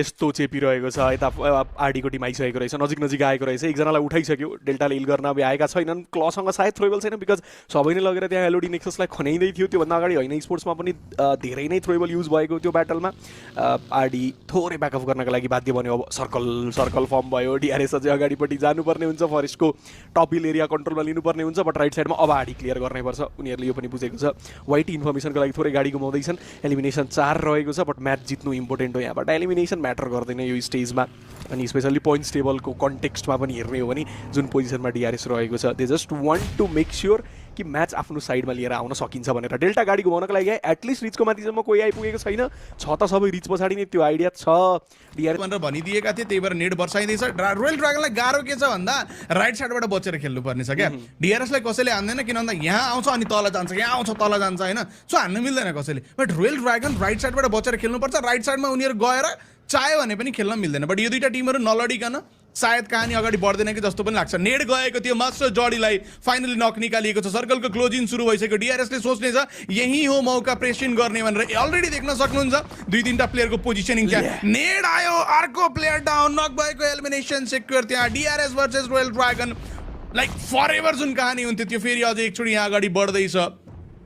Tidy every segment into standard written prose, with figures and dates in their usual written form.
यस्तो चेपिरहेको छ यता आरडीको टिम आइसकेको रहेछ नजिक आएको रहेछ एकजनालाई उठाइसक्यो डेल्टाले हिल गर्न अब आएका छैनन् क्लसँग सायद थ्रोएबल छैन बिकज सबै नै लगेर त्यहाँ एलओडी नेक्ससलाई खनाइँदै थियो त्योभन्दा अगाडि होइन स्पोर्ट्समा पनि धेरै नै थ्रोएबल युज भएको त्यो ब्याटलमा आरडी थोरै ब्याकअप गर्नका लागि बाध्य बन्यो अब सर्कल फर्म भयो डिआरएस अझै अगाडिपट्टि जानुपर्ने हुन्छ फरेस्टको टप हिल एरिया कन्ट्रोलमा लिनुपर्ने हुन्छ बट राइट साइडमा अब आरडी क्लियर गर्नैपर्छ उनीहरूले यो पनि बुझेको छ वाइट इन्फर्मेसनको लागि थोरै गाडी गुमाउँदैछन् एलिमिनेसन 4 रहेको छ बट म्याच जित्नु इम्पोर्टेन्ट हो यहाँबाट एलिमिनेसन म्याटर गर्दैन यो स्टेजमा अनि स्पेसल्ली पोइन्ट्स टेबलको कन्टेक्स्टमा पनि हेर्ने हो भने जुन पोजिसनमा डिआरएस रहेको छ they just want to make sure कि म्याच आफ्नो साइडमा लिएर आउन सकिन्छ भनेर डेल्टा गाडी घुमाउनको लागि एटलिस्ट रिचको माथिसम्म कोही आइपुगेको छैन छ त सबै रिच पछाडि नै त्यो आइडिया छ डिआरएस भनेर भनिदिएका थिए त्यही भएर नेट बर्साइँदैछ रोयल ड्रागनलाई गाह्रो के छ भन्दा राइट साइडबाट बचेर खेल्नुपर्ने छ क्या डिआरएसलाई कसैले हान्दैन किन भन्दा यहाँ आउँछ अनि तल जान्छ यहाँ आउँछ तल जान्छ होइन सो हान्नु मिल्दैन कसैले बट रोयल ड्रागन राइट साइडबाट बचेर खेल्नुपर्छ राइट साइडमा उनीहरू गएर चाह्यो भने पनि खेल्न मिल्दैन बट यो दुईवटा टिमहरू नलडिकन सायद कहानी अगाडि बढ्दैन कि जस्तो पनि लाग्छ नेड गएको थियो मास्टर जडीलाई फाइनली नक निकालिएको छ सर्कलको क्लोजिङ सुरु भइसक्यो डिआरएसले सोच्ने छ यही हो मौका प्रेसिन गर्ने भनेर अलरेडी देख्न सक्नुहुन्छ दुई तीनटा प्लेयरको पोजिसनिङ क्या नेड आयो अर्को प्लेयर डाउन नक भएको एलिमिनेसन सेक्योर त्यहाँ DRS versus Royal Dragon like forever जुन कहानी हुन्थ्यो त्यो फेरि अझै एकचोटि यहाँ अगाडि बढ्दैछ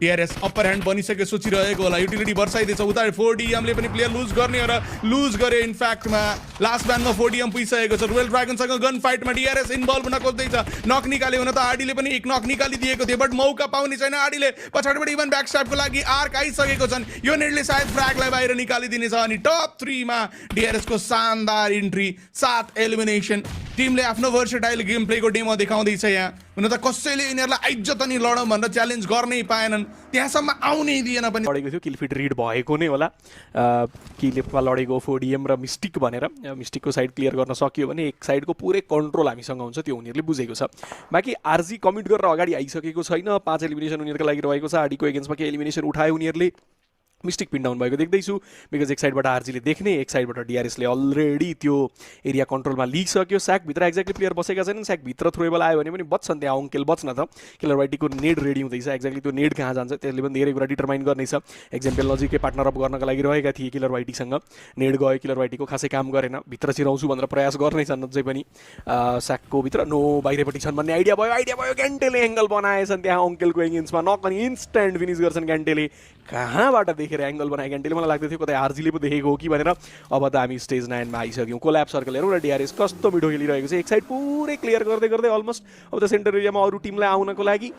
डिआरएस अप्पर ह्यान्ड बनिसक्यो सोचिरहेको होला युटिलिटी बर्साइदिएछ उता 4DM ले पनि प्लेयर लुज गर्ने र लुज गरे इनफ्याक्टमा लास्ट ब्यानमा 4DM पुगिसकेको छ रोयल ड्रागनसँग गन फाइटमा डिआरएस इन्भल्भ हुन खोज्दैछ नक निकाल्यो भने त आरडीले पनि एक नक निकालिदिएको थियो बट मौका पाउने छैन आरडीले पछाडिबाट इभन ब्याक स्ट्यापको लागि आर्क आइसकेको छन् यो नेटले सायद फ्र्यागलाई बाहिर निकालिदिनेछ अनि टप 3 मा डिआरएसको शानदार इन्ट्री 7 एलिमिनेसन टिमले आफ्नो भर्सेटाइल गेम प्लेको डेमो देखाउँदैछ यहाँ हुन त कसैले यिनीहरूलाई आइज्जत अनि लडौँ भनेर च्यालेन्ज गर्नै पाएनन् त्यहाँसम्म आउनै दिएन पनि लडेको थियो किलफिट रिड भएको नै होला किलेफमा लडेको 4DM र मिस्टिक भनेर मिस्टिकको साइड क्लियर गर्न सकियो भने एक साइडको पुरै कन्ट्रोल हामीसँग हुन्छ त्यो उनीहरूले बुझेको छ बाँकी आरजी कमिट गरेर अगाडि आइसकेको छैन 5 एलिमिनेसन उनीहरूको लागि रहेको छ आरडीको एगेन्स्टमा के एलिमिनेसन उठायो उनीहरूले मिस्टिक पिन डाउन भएको देख्दैछु बिकज एक साइडबाट आरजीले देख्ने एक साइडबाट डिआरएसले अलरेडी त्यो एरिया कन्ट्रोलमा लिइसक्यो स्याकभित्र एक्ज्याक्टली प्लेयर बसेका छैनन् स्याकभित्र थ्रोएबल आयो भने पनि बच्छन् त्यहाँ अङ्केल बच्न त किलर वाइटीको नेड रेडी हुँदैछ एक्ज्याक्टली त्यो नेड कहाँ जान्छ त्यसले पनि धेरै कुरा डिटरमाइन गर्नेछ एक्जाम्पल नजिकै पार्टनर अप गर्नका लागि रहेका थिए किलर वाइटीसँग नेड गयो किलर वाइटीको खासै काम गरेन भित्र छिराउँछु भनेर प्रयास गर्नेछन् अझै पनि स्याकको भित्र नो बाहिरपट्टि छन् भन्ने आइडिया भयो ग्यान्टेले एङ्गल बनाएछन् त्यहाँ अङ्केलको एगेन्स्टमा नक अनि इन्स्ट्यान्ट फिनिस गर्छन् ग्यान्टेले कहाँबाट देखेर एङ्गल बनाए ग्यान्टेले मलाई लाग्दै थियो कतै आरजीले पो देखेको हो कि भनेर अब त हामी स्टेज 9 मा आइसक्यौँ कोल्याब सर्कल हेरौँ र डिआरएस कस्तो मिठो खेलिरहेको छ एक साइड पुरै क्लियर गर्दै अलमोस्ट अब त सेन्टर एरियामा अरू टिमलाई आउनको लागि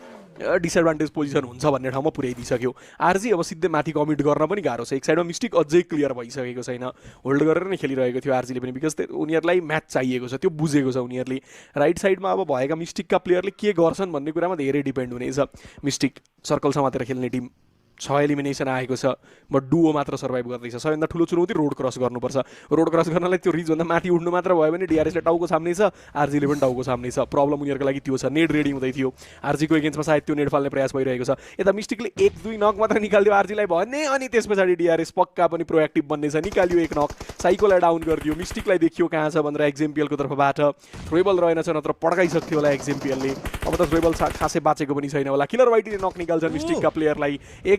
डिसएडभान्टेज पोजिसन हुन्छ भन्ने ठाउँमा पुर्याइदिइसक्यो आरजी अब सिधै माथि कमिट गर्न पनि गाह्रो छ एक साइडमा मिस्टिक अझै क्लियर भइसकेको छैन होल्ड गरेर नै खेलिरहेको थियो आरजीले पनि बिकज उनीहरूलाई म्याच चाहिएको छ त्यो बुझेको छ उनीहरूले राइट साइडमा अब भएका मिस्टिकका प्लेयरले के गर्छन् भन्ने कुरामा धेरै डिपेन्ड हुनेछ मिस्टिक सर्कल समातेर खेल्ने टिम 6 एलिमिनेसन आएको छ बट डुओ मात्र सर्भाइभ गर्दैछ सबैभन्दा ठुलो चुनौती रोड क्रस गर्नुपर्छ रोड क्रस गर्नलाई त्यो रिजभन्दा माथि उड्नु मात्र भयो भने डिआरएसले टाउको साम्ने छ आरजीले पनि टाउको साम्ने छ प्रब्लम उनीहरूको लागि त्यो छ नेड रेडी हुँदै थियो आरजीको एगेन्स्टमा सायद त्यो नेड फाल्ने प्रयास भइरहेको छ यता मिस्टिकले 1-2 नक मात्र निकालिदियो आरजीलाई भने अनि त्यस पछाडि डिआरएस पक्का पनि प्रोएक्टिभ बन्नेछ निकालियो एक नक साइकोलाई डाउन गरिदियो मिस्टिकलाई देखियो कहाँ छ भनेर एक्जेम्पियलको तर्फबाट थ्रोएबल रहेनछ नत्र पड्काइसक्थ्यो होला एक्जेम्पियलले अब त थ्रोएबल खासै बाँचेको पनि छैन होला किलर वाइटीले नक निकाल्छ मिस्टिकका प्लेयरलाई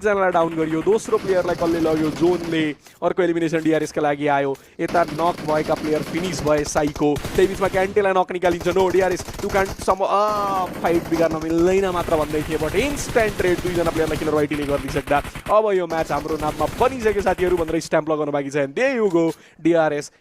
एकजनालाई डाउन गरियो दोस्रो प्लेयरलाई कसले लग्यो जोनले अर्को एलिमिनेसन डिआरएसका लागि आयो यता नक भएका प्लेयर फिनिस भए साइको त्यही बिचमा क्यान्टेलाई नक निकालिन्छ नो डिआरएस टु क्यान्ट सम फाइट बिगार्न मिल्दैन मात्र भन्दै थिए बट इन्स्ट्यान्ट रेड दुईजना प्लेयरलाई किलर वाइटीले गरिदिइसक्दा अब यो म्याच हाम्रो नाममा बनिसक्यो साथीहरू भनेर स्ट्याम्प लगाउनु बाँकी छ दे यु गो डिआरएस